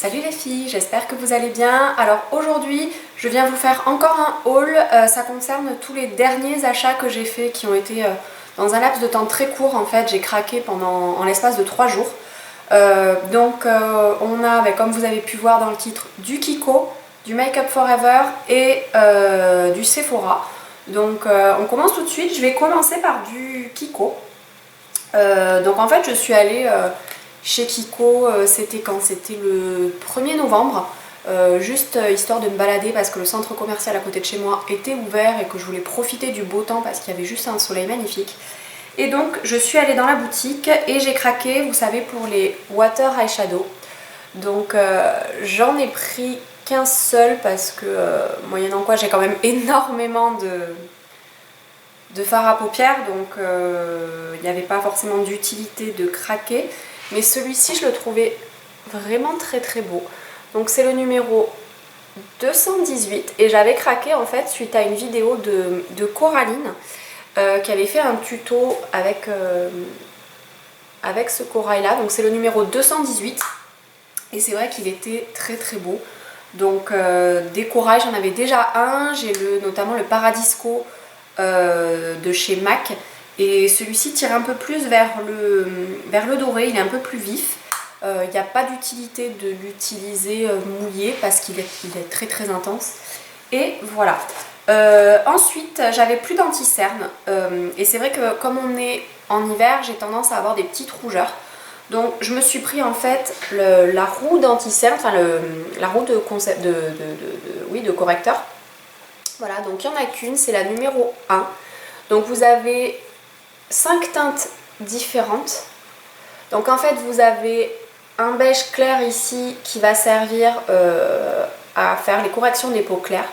Salut les filles, j'espère que vous allez bien. Alors aujourd'hui, je viens vous faire encore un haul. Ça concerne tous les derniers achats que j'ai faits qui ont été dans un laps de temps très court. En fait, j'ai craqué en l'espace de 3 jours. On a, comme vous avez pu voir dans le titre, du Kiko, du Make Up For Ever et du Sephora. Donc on commence tout de suite. Je vais commencer par du Kiko. Donc en fait, je suis allée chez Kiko, c'était quand? C'était le 1er novembre, juste histoire de me balader parce que le centre commercial à côté de chez moi était ouvert et que je voulais profiter du beau temps parce qu'il y avait juste un soleil magnifique. Et donc je suis allée dans la boutique et j'ai craqué, vous savez, pour les Water Eyeshadow. Donc j'en ai pris qu'un seul parce que moyennant quoi j'ai quand même énormément de fard à paupières, donc il n'y avait pas forcément d'utilité de craquer. Mais celui-ci, je le trouvais vraiment très très beau. Donc c'est le numéro 218 et j'avais craqué en fait suite à une vidéo de Coraline qui avait fait un tuto avec ce corail là. Donc c'est le numéro 218 et c'est vrai qu'il était très très beau. Donc des corails, j'en avais déjà un, j'ai notamment le Paradisco de chez MAC. Et celui-ci tire un peu plus vers le doré, il est un peu plus vif. Il n'y a pas d'utilité de l'utiliser mouillé parce qu'il est très très intense. Et voilà. Ensuite, j'avais plus d'anti-cerne. Et c'est vrai que comme on est en hiver, j'ai tendance à avoir des petites rougeurs. Donc je me suis pris en fait la roue d'anti-cerne, enfin la roue de correcteur. Voilà, donc il n'y en a qu'une, c'est la numéro 1. Donc vous avez 5 teintes différentes. Donc en fait vous avez un beige clair ici qui va servir à faire les corrections des peaux claires.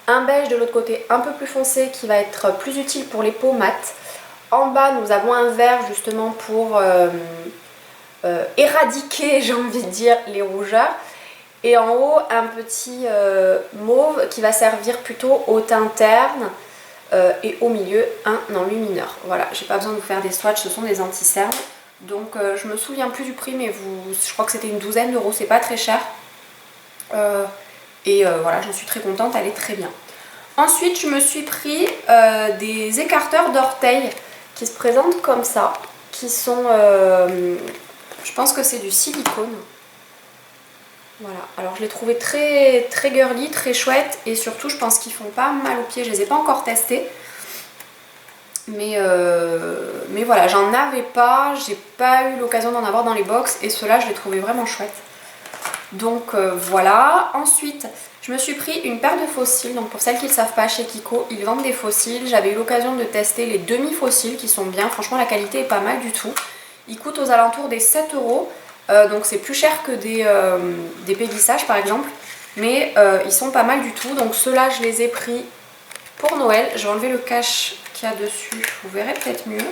Un beige de l'autre côté un peu plus foncé qui va être plus utile pour les peaux mates. En bas nous avons un vert justement pour éradiquer, j'ai envie de dire, les rougeurs. Et en haut un petit mauve qui va servir plutôt au teint terne. Et au milieu un enlumineur. Voilà, j'ai pas besoin de vous faire des swatchs, ce sont des anti-cernes. Donc je me souviens plus du prix, mais je crois que c'était une douzaine d'euros, c'est pas très cher. Voilà, j'en suis très contente, elle est très bien. Ensuite, je me suis pris des écarteurs d'orteils qui se présentent comme ça, qui sont, je pense que c'est du silicone. Voilà, alors je les trouvais très, très girly, très chouettes et surtout je pense qu'ils font pas mal aux pieds, je les ai pas encore testés. Mais voilà, j'en avais pas, j'ai pas eu l'occasion d'en avoir dans les box et ceux-là je les trouvais vraiment chouettes. Donc voilà, ensuite je me suis pris une paire de faux cils, donc pour celles qui ne le savent pas, chez Kiko ils vendent des faux cils, j'avais eu l'occasion de tester les demi-faux cils qui sont bien, franchement la qualité est pas mal du tout. Ils coûtent aux alentours des 7 euros. Donc c'est plus cher que des pélissages par exemple, mais ils sont pas mal du tout. Donc ceux-là je les ai pris pour Noël. Je vais enlever le cache qu'il y a dessus, vous verrez peut-être mieux.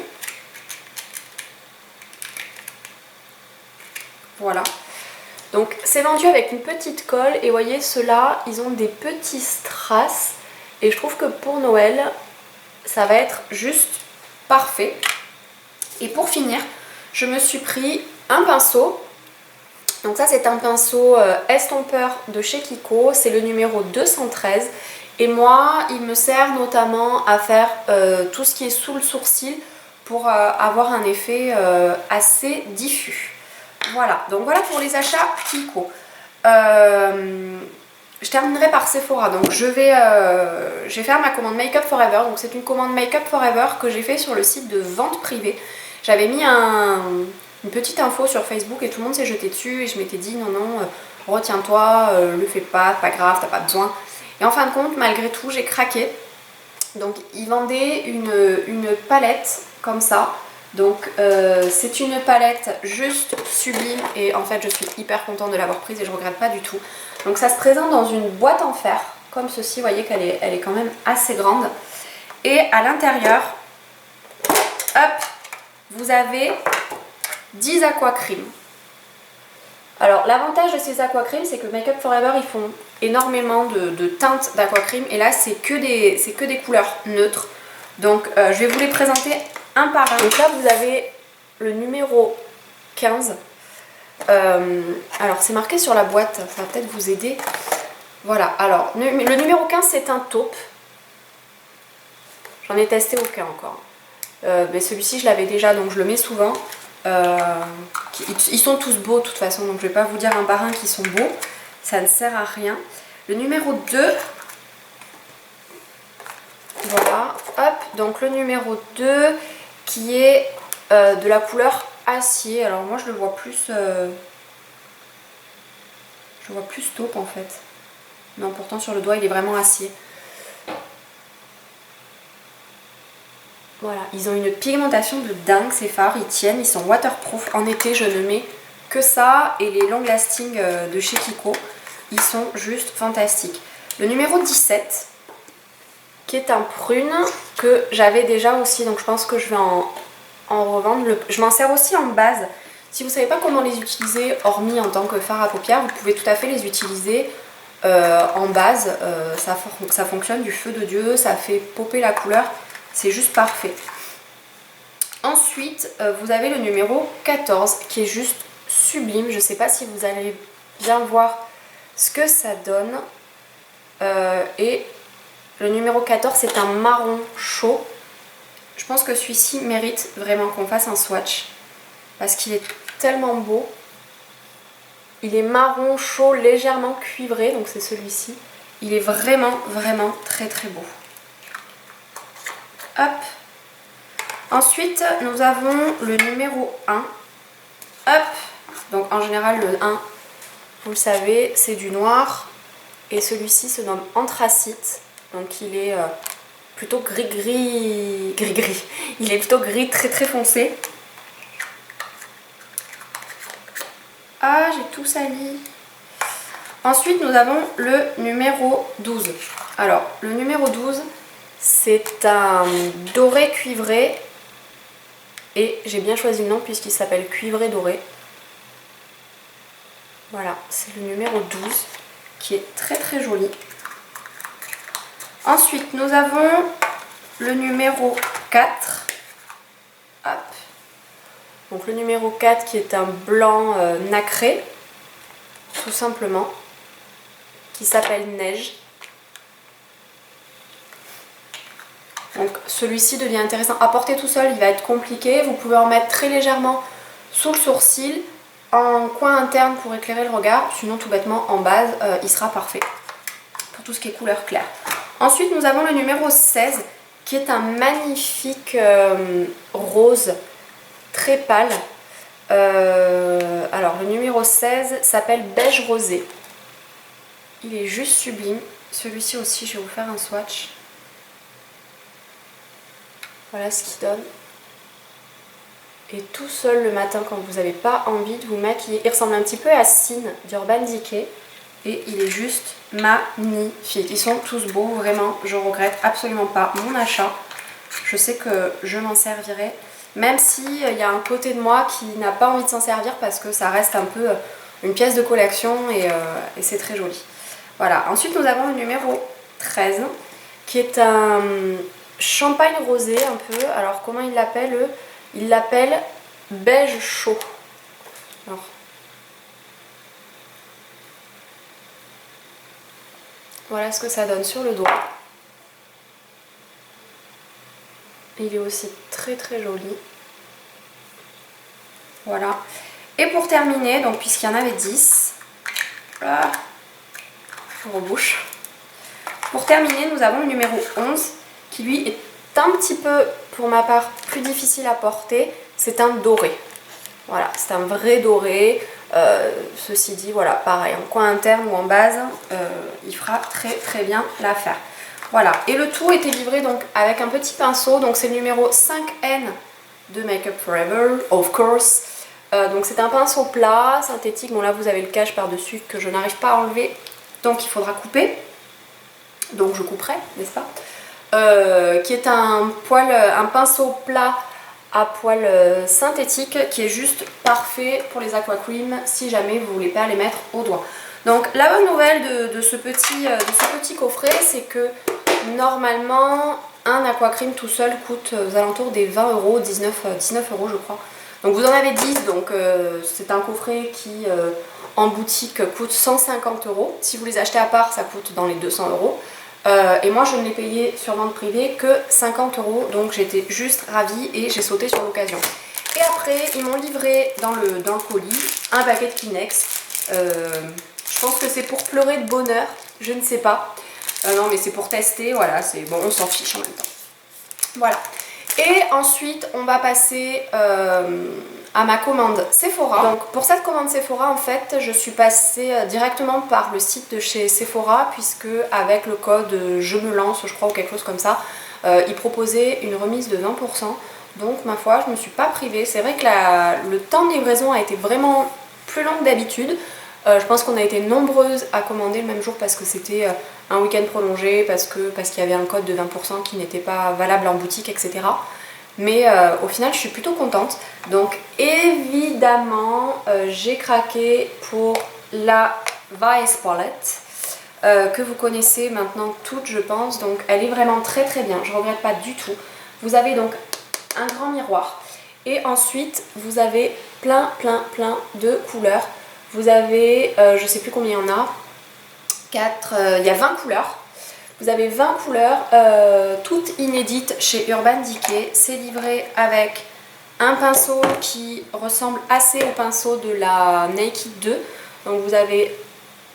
Voilà. Donc c'est vendu avec une petite colle et vous voyez ceux-là ils ont des petits strass et je trouve que pour Noël ça va être juste parfait. Et pour finir je me suis pris un pinceau. Donc ça c'est un pinceau estompeur de chez Kiko, c'est le numéro 213 et moi il me sert notamment à faire tout ce qui est sous le sourcil pour avoir un effet assez diffus. Voilà, donc voilà pour les achats Kiko. Je terminerai par Sephora, donc je vais faire ma commande Make Up For Ever. Donc c'est une commande Make Up For Ever que j'ai fait sur le site de vente privée. J'avais mis une petite info sur Facebook et tout le monde s'est jeté dessus et je m'étais dit non, retiens-toi, le fais pas, c'est pas grave, t'as pas besoin. Et en fin de compte, malgré tout, j'ai craqué. Donc ils vendaient une palette comme ça. Donc c'est une palette juste sublime et en fait je suis hyper contente de l'avoir prise et je regrette pas du tout. Donc ça se présente dans une boîte en fer comme ceci, vous voyez qu'elle est quand même assez grande. Et à l'intérieur, hop, vous avez 10 aquacream. Alors l'avantage de ces aquacream c'est que Make Up For Ever ils font énormément de teintes d'aquacream et là c'est que des couleurs neutres. Donc je vais vous les présenter un par un. Donc là vous avez le numéro 15 Alors c'est marqué sur la boîte, ça va peut-être vous aider. Voilà, alors le numéro 15 c'est un taupe. J'en ai testé aucun encore. Mais celui-ci je l'avais déjà, donc je le mets souvent. Ils sont tous beaux de toute façon, donc je vais pas vous dire un par un qui sont beaux. Ça ne sert à rien. Le numéro 2. Voilà, hop, donc le numéro 2 qui est de la couleur acier. Alors moi je le vois plus taupe en fait. Non, pourtant sur le doigt il est vraiment acier. Voilà, ils ont une pigmentation de dingue ces fards, ils tiennent, ils sont waterproof. En été je ne mets que ça et les long lasting de chez Kiko, ils sont juste fantastiques. Le numéro 17 qui est un prune que j'avais déjà aussi, donc je pense que je vais en revendre. Je m'en sers aussi en base. Si vous ne savez pas comment les utiliser, hormis en tant que fard à paupières, vous pouvez tout à fait les utiliser en base. Ça fonctionne du feu de Dieu, ça fait popper la couleur, c'est juste parfait. Ensuite, vous avez le numéro 14 qui est juste sublime. Je ne sais pas si vous allez bien voir ce que ça donne. Et le numéro 14 c'est un marron chaud. Je pense que celui-ci mérite vraiment qu'on fasse un swatch parce qu'il est tellement beau. Il est marron chaud, légèrement cuivré, donc c'est celui-ci. Il est vraiment très beau. Hop. Ensuite nous avons le numéro 1. Hop. Donc en général le 1, vous le savez, c'est du noir. Et celui-ci se nomme Anthracite. Donc il est plutôt gris. Il est plutôt gris très foncé. Ah, j'ai tout sali. Ensuite, nous avons le numéro 12. Alors, le numéro 12, c'est un doré cuivré. Et j'ai bien choisi le nom puisqu'il s'appelle Cuivré Doré. Voilà, c'est le numéro 12 qui est très joli. Ensuite, nous avons le numéro 4. Hop. Donc le numéro 4 qui est un blanc nacré, tout simplement, qui s'appelle Neige. Donc celui-ci devient intéressant. À porter tout seul, il va être compliqué. Vous pouvez en mettre très légèrement sous le sourcil, en coin interne pour éclairer le regard. Sinon, tout bêtement, en base, il sera parfait pour tout ce qui est couleur claire. Ensuite, nous avons le numéro 16 qui est un magnifique rose très pâle. Alors, le numéro 16 s'appelle Beige Rosé. Il est juste sublime. Celui-ci aussi, je vais vous faire un swatch. Voilà ce qu'il donne. Et tout seul le matin, quand vous n'avez pas envie de vous maquiller. Il ressemble un petit peu à Sin d'Urban Decay. Et il est juste magnifique. Ils sont tous beaux, vraiment. Je regrette absolument pas mon achat. Je sais que je m'en servirai. Même s'il y a un côté de moi qui n'a pas envie de s'en servir parce que ça reste un peu une pièce de collection et c'est très joli. Voilà. Ensuite, nous avons le numéro 13 qui est un champagne rosé un peu. Alors, comment ils l'appellent eux? Ils l'appellent beige chaud. Alors, voilà ce que ça donne sur le doigt. Il est aussi très joli. Voilà. Et pour terminer, donc puisqu'il y en avait 10, là, je rebouche. Pour terminer, nous avons le numéro 11 qui lui est un petit peu, pour ma part, plus difficile à porter. C'est un doré. Voilà, c'est un vrai doré. Ceci dit, voilà, pareil, en coin interne ou en base, il fera très bien l'affaire. Voilà, et le tout était livré donc avec un petit pinceau, donc c'est le numéro 5N de Make Up For Ever, of course. Donc c'est un pinceau plat, synthétique, bon là vous avez le cache par-dessus que je n'arrive pas à enlever, donc il faudra couper. Donc je couperai, n'est-ce pas? Qui est un pinceau plat à poil synthétique qui est juste parfait pour les aqua cream si jamais vous voulez pas les mettre au doigt. Donc la bonne nouvelle de ce petit coffret, c'est que normalement un aqua cream tout seul coûte aux alentours des 20 €, 19 € je crois. Donc vous en avez 10, donc c'est un coffret qui en boutique coûte 150 €. Si vous les achetez à part, ça coûte dans les 200 €. Et moi je ne l'ai payé sur vente privée que 50 €, donc j'étais juste ravie et j'ai sauté sur l'occasion. Et après ils m'ont livré dans le colis un paquet de Kleenex. Je pense que c'est pour pleurer de bonheur, je ne sais pas. Non mais c'est pour tester, voilà, c'est bon, on s'en fiche en même temps. Voilà. Et ensuite on va passer à ma commande Sephora. Donc pour cette commande Sephora en fait je suis passée directement par le site de chez Sephora, puisque avec le code je me lance je crois ou quelque chose comme ça, ils proposaient une remise de 20%. Donc ma foi je me suis pas privée. C'est vrai que le temps de livraison a été vraiment plus long que d'habitude. Je pense qu'on a été nombreuses à commander le même jour parce que c'était un week-end prolongé, parce qu'il y avait un code de 20% qui n'était pas valable en boutique, etc. Mais au final je suis plutôt contente. Donc évidemment j'ai craqué pour la Vice Palette que vous connaissez maintenant toutes je pense. Donc elle est vraiment très très bien, je regrette pas du tout. Vous avez donc un grand miroir et ensuite vous avez plein de couleurs. Vous avez, je sais plus combien il y en a, il y a 20 couleurs. Vous avez 20 couleurs, toutes inédites chez Urban Decay. C'est livré avec un pinceau qui ressemble assez au pinceau de la Naked 2. Donc vous avez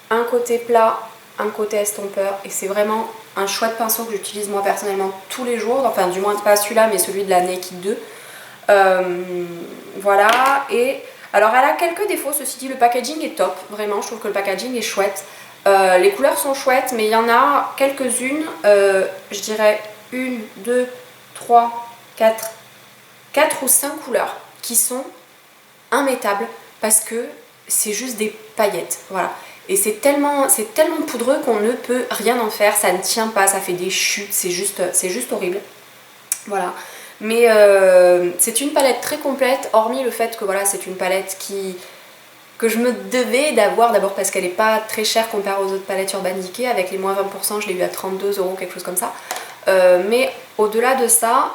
un côté plat, un côté estompeur. Et c'est vraiment un chouette pinceau que j'utilise moi personnellement tous les jours. Enfin du moins pas celui-là mais celui de la Naked 2. Voilà. Et alors elle a quelques défauts, ceci dit le packaging est top. Vraiment je trouve que le packaging est chouette. Les couleurs sont chouettes, mais il y en a quelques-unes, je dirais 1, 2, 3, 4 ou 5 couleurs qui sont immettables parce que c'est juste des paillettes, voilà. Et c'est tellement poudreux qu'on ne peut rien en faire, ça ne tient pas, ça fait des chutes, c'est juste horrible. Voilà. Mais c'est une palette très complète, hormis le fait que voilà, c'est une palette que je me devais d'avoir, d'abord parce qu'elle n'est pas très chère comparée aux autres palettes Urban Decay. Avec les moins 20%, je l'ai eu à 32 €, quelque chose comme ça. Mais au-delà de ça,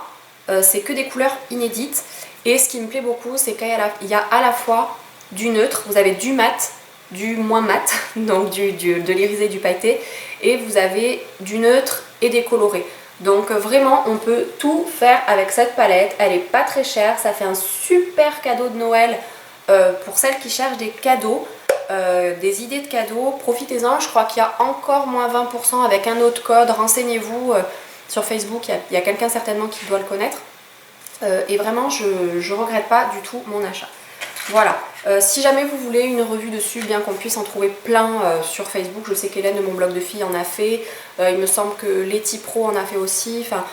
c'est que des couleurs inédites. Et ce qui me plaît beaucoup, c'est qu'il y a à la fois du neutre, vous avez du mat, du moins mat, donc de l'irisé, du pailleté, et vous avez du neutre et des colorés. Donc vraiment, on peut tout faire avec cette palette. Elle n'est pas très chère, ça fait un super cadeau de Noël. Pour celles qui cherchent des cadeaux, des idées de cadeaux, profitez-en. Je crois qu'il y a encore moins 20% avec un autre code. Renseignez-vous sur Facebook, il y a quelqu'un certainement qui doit le connaître. Et vraiment, je regrette pas du tout mon achat. Voilà. Si jamais vous voulez une revue dessus, bien qu'on puisse en trouver plein sur Facebook, je sais qu'Hélène de mon blog de filles en a fait. Il me semble que Letty Pro en a fait aussi. Enfin,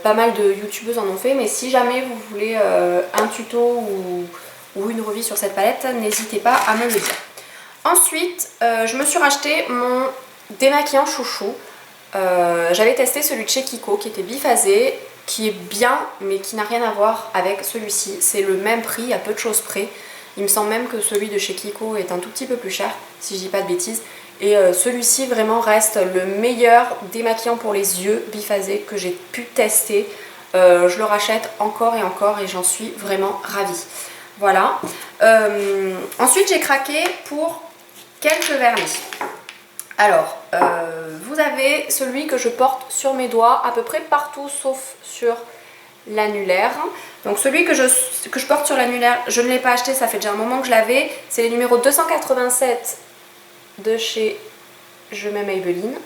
pas mal de youtubeuses en ont fait. Mais si jamais vous voulez un tuto ou une revue sur cette palette, n'hésitez pas à me le dire. Ensuite, je me suis racheté mon démaquillant chouchou. J'avais testé celui de chez Kiko qui était biphasé, qui est bien mais qui n'a rien à voir avec celui-ci. C'est le même prix à peu de choses près. Il me semble même que celui de chez Kiko est un tout petit peu plus cher, si je dis pas de bêtises. Et celui-ci vraiment reste le meilleur démaquillant pour les yeux biphasé que j'ai pu tester. Je le rachète encore et encore et j'en suis vraiment ravie. Voilà. Ensuite, j'ai craqué pour quelques vernis. Alors, vous avez celui que je porte sur mes doigts à peu près partout sauf sur l'annulaire. Donc celui que je porte sur l'annulaire, je ne l'ai pas acheté, ça fait déjà un moment que je l'avais. C'est le numéro 287 de chez Je m'aime Maybelline.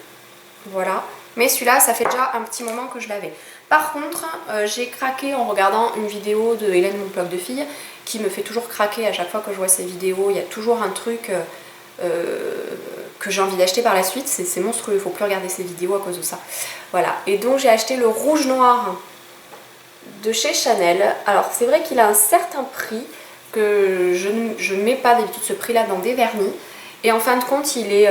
Voilà. Mais celui-là, ça fait déjà un petit moment que je l'avais. Par contre, j'ai craqué en regardant une vidéo de Hélène, mon blog de filles, qui me fait toujours craquer à chaque fois que je vois ces vidéos. Il y a toujours un truc que j'ai envie d'acheter par la suite. C'est monstrueux, il ne faut plus regarder ces vidéos à cause de ça. Voilà. Et donc j'ai acheté le rouge noir de chez Chanel. Alors c'est vrai qu'il a un certain prix, que je ne mets pas d'habitude ce prix-là dans des vernis. Et en fin de compte, il est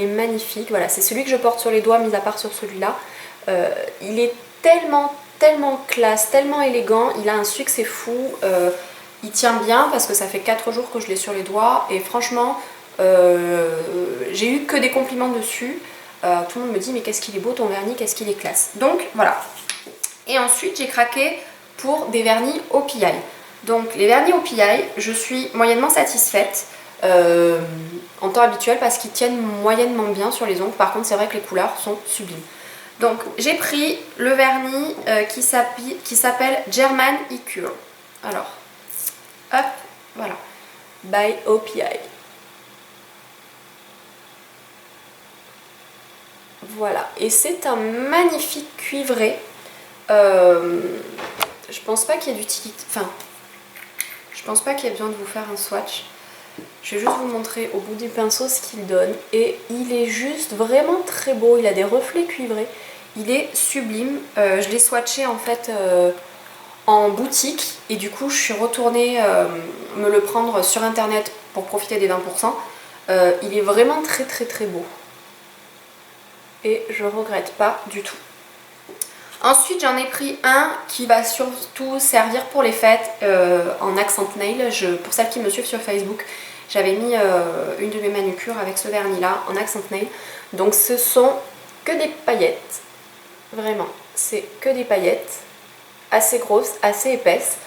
magnifique. Voilà, c'est celui que je porte sur les doigts, mis à part sur celui-là. Il est tellement classe, tellement élégant. Il a un succès fou. Il tient bien parce que ça fait 4 jours que je l'ai sur les doigts. Et franchement, j'ai eu que des compliments dessus. Tout le monde me dit mais qu'est-ce qu'il est beau ton vernis, qu'est-ce qu'il est classe. Donc voilà. Et ensuite, j'ai craqué pour des vernis au PI. Donc les vernis au PI, je suis moyennement satisfaite en temps habituel parce qu'ils tiennent moyennement bien sur les ongles. Par contre c'est vrai que les couleurs sont sublimes. Donc j'ai pris le vernis qui s'appelle German E-Cure. Alors, hop, voilà, by OPI. Voilà, et c'est un magnifique cuivré. Je pense pas qu'il y ait d'utilité, enfin, je pense pas qu'il y ait besoin de vous faire un swatch. Je vais juste vous montrer au bout du pinceau ce qu'il donne. Et il est juste vraiment très beau, il a des reflets cuivrés. Il est sublime. Je l'ai swatché en fait en boutique. Et du coup je suis retournée me le prendre sur internet pour profiter des 20%. Il est vraiment très beau. Et je regrette pas du tout. Ensuite j'en ai pris un qui va surtout servir pour les fêtes en accent nail. Pour celles qui me suivent sur Facebook, j'avais mis une de mes manucures avec ce vernis là en accent nail. Donc ce sont que des paillettes. Vraiment, c'est que des paillettes assez grosses, assez épaisses.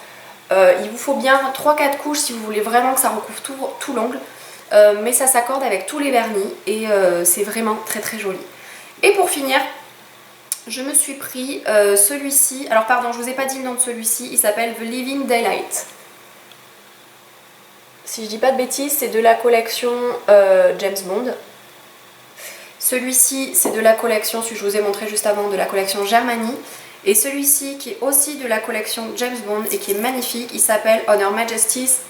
Il vous faut bien 3-4 couches si vous voulez vraiment que ça recouvre tout l'ongle. Mais ça s'accorde avec tous les vernis et c'est vraiment très joli. Et pour finir, je me suis pris celui-ci. Alors pardon, je vous ai pas dit le nom de celui-ci. Il s'appelle The Living Daylight. Si je dis pas de bêtises, c'est de la collection James Bond. Celui-ci, c'est de la collection, celui que je vous ai montré juste avant, de la collection Germany. Et celui-ci, qui est aussi de la collection James Bond et qui est magnifique, il s'appelle On Her Majesty's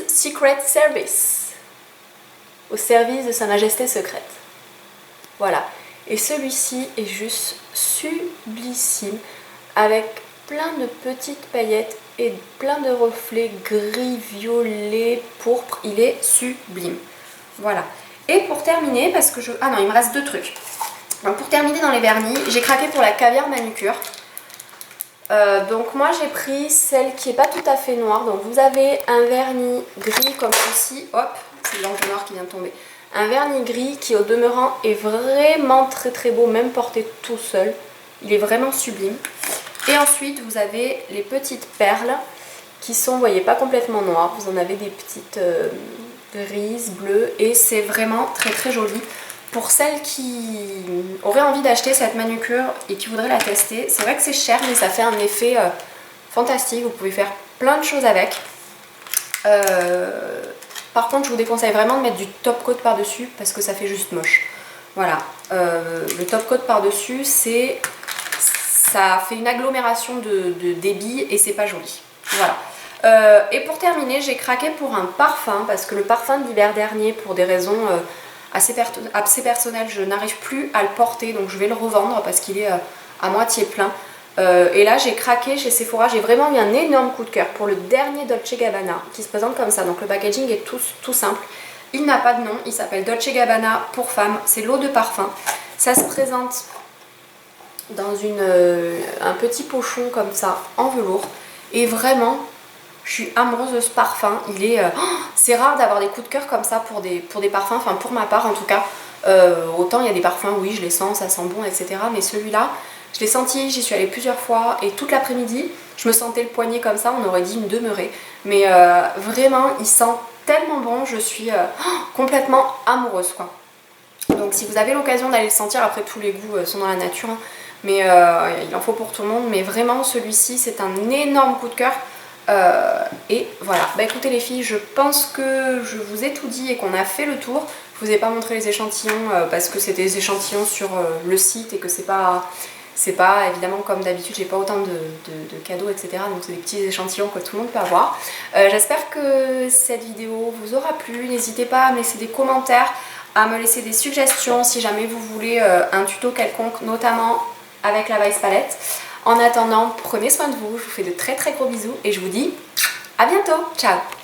Secret Service. Au service de Sa Majesté secrète. Voilà. Et celui-ci est juste sublissime, avec plein de petites paillettes et plein de reflets gris, violet, pourpre. Il est sublime. Voilà. Et pour terminer, parce que je... Ah non, il me reste deux trucs. Donc pour terminer dans les vernis, j'ai craqué pour la Caviar Manucure. Donc moi j'ai pris celle qui n'est pas tout à fait noire. Donc vous avez un vernis gris comme ceci. Hop, c'est l'encre noire qui vient de tomber. Un vernis gris qui au demeurant est vraiment très beau, même porté tout seul. Il est vraiment sublime. Et ensuite vous avez les petites perles qui sont, vous voyez, pas complètement noires. Vous en avez des petites grises, bleues, et c'est vraiment très joli. Pour celles qui auraient envie d'acheter cette manucure et qui voudraient la tester, c'est vrai que c'est cher mais ça fait un effet fantastique. Vous pouvez faire plein de choses avec. Par contre je vous déconseille vraiment de mettre du top coat par dessus parce que ça fait juste moche. Voilà, le top coat par dessus, ça fait une agglomération de débit et c'est pas joli. Voilà. Et pour terminer, j'ai craqué pour un parfum parce que le parfum de l'hiver dernier, pour des raisons assez personnelles, je n'arrive plus à le porter, donc je vais le revendre parce qu'il est à moitié plein. Et là j'ai craqué chez Sephora, j'ai vraiment eu un énorme coup de cœur pour le dernier Dolce Gabbana qui se présente comme ça. Donc le packaging est tout simple, il n'a pas de nom, il s'appelle Dolce Gabbana pour femmes, c'est l'eau de parfum. Ça se présente dans un petit pochon comme ça en velours et vraiment je suis amoureuse de ce parfum. C'est rare d'avoir des coups de cœur comme ça pour des parfums, enfin pour ma part en tout cas. Autant il y a des parfums, oui je les sens, ça sent bon, etc. Mais celui-là, je l'ai senti, j'y suis allée plusieurs fois et toute l'après-midi, je me sentais le poignet comme ça, on aurait dit une demeurée. Mais vraiment, il sent tellement bon, je suis complètement amoureuse quoi. Donc si vous avez l'occasion d'aller le sentir, après tous les goûts sont dans la nature, hein, mais il en faut pour tout le monde. Mais vraiment celui-ci, c'est un énorme coup de cœur. Et voilà, bah écoutez les filles, je pense que je vous ai tout dit et qu'on a fait le tour. Je vous ai pas montré les échantillons parce que c'était des échantillons sur le site et que c'est pas évidemment comme d'habitude, j'ai pas autant de cadeaux, etc. Donc c'est des petits échantillons que tout le monde peut avoir. J'espère que cette vidéo vous aura plu. N'hésitez pas à me laisser des commentaires, à me laisser des suggestions si jamais vous voulez un tuto quelconque, notamment avec la Vice Palette. En attendant, prenez soin de vous, je vous fais de très gros bisous et je vous dis à bientôt, ciao!